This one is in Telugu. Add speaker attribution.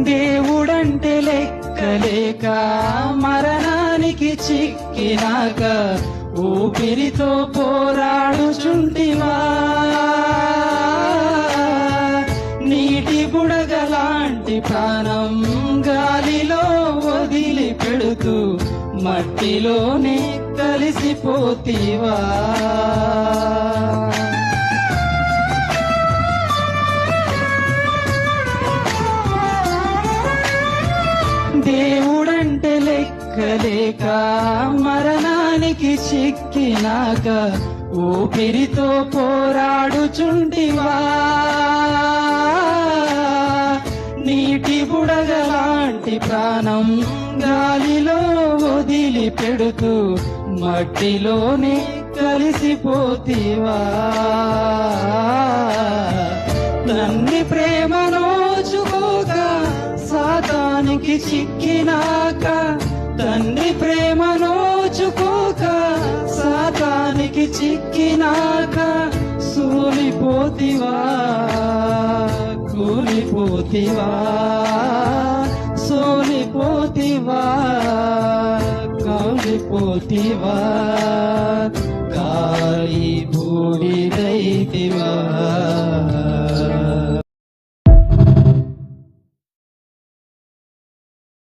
Speaker 1: దేవుడంటే లెక్కలేక మరణానికి చిక్కినాక ఊపిరితో పోరాడుచుంటివా, నీటి బుడగలాంటి ప్రాణం గాలిలో వదిలి పెడుతూ మట్టిలోనే కలిసిపోతీవా. దేవుడంటే లెక్కలేక మరణానికి చిక్కినాక ఊపిరితో పోరాడుచుంటివా, నీటి బుడగలాంటి ప్రాణం గాలిలో వదిలి పెడుతూ మట్టిలోనే కలిసిపోతీవా. నన్ని ప్రేమ నోచుకోక సాతానికి చిక్కినాక, తండ్రి ప్రేమ నోచుకోక సాతానికి చిక్కినాక సూలిపోతివా, కూలిపోతివా, సోలిపోతివా, కౌలిపోతివా.